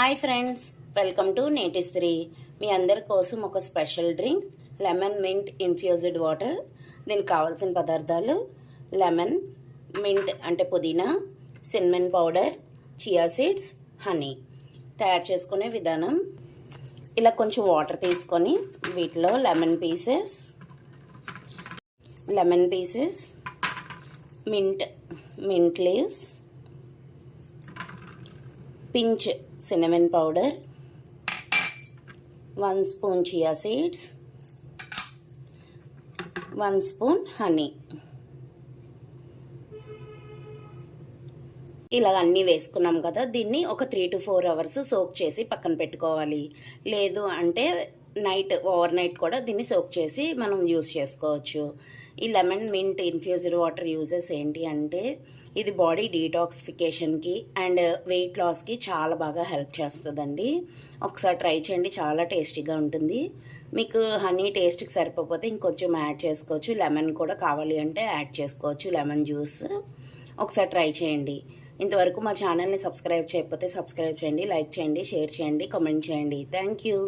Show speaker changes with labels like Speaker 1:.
Speaker 1: Hi friends, welcome to Netistree. మీ అందరి కోసం ఒక special drink lemon mint infused water. దీనికి కావాల్సిన పదార్థాలు లెమన్, మింట్ అంటే పుదీనా, cinnamon powder, chia seeds, honey. తయారు చేసుకునే విధానం: ఇలా కొంచెం వాటర్ తీసుకొని వీటిలో lemon pieces, mint leaves, pinch cinnamon powder, 1 spoon chia seeds, 1 spoon honey. ఇలా అన్నీ వేసుకున్నాం కదా, దీన్ని ఒక 3 to 4 hours సోక్ చేసి పక్కన పెట్టుకోవాలి. లేదు అంటే ఓవర్ నైట్ కూడా దీన్ని సోక్ చేసి మనం యూస్ చేసుకోవచ్చు. ఈ lemon mint infused water uses ఏంటి అంటే, ఇది బాడీ డీటాక్సిఫికేషన్కి అండ్ వెయిట్ లాస్కి చాలా బాగా హెల్ప్ చేస్తుందండి. ఒకసారి ట్రై చేయండి, చాలా టేస్టీగా ఉంటుంది. మీకు హనీ టేస్ట్కి సరిపోతే ఇంకొంచెం యాడ్ చేసుకోవచ్చు. లెమన్ కూడా కావాలి అంటే యాడ్ చేసుకోవచ్చు, లెమన్ జ్యూస్. ఒకసారి ట్రై చేయండి. ఇంతవరకు మా ఛానల్ని సబ్స్క్రైబ్ చేయకపోతే సబ్స్క్రైబ్ చేయండి, లైక్ చేయండి, షేర్ చేయండి, కామెంట్ చేయండి. Thank you.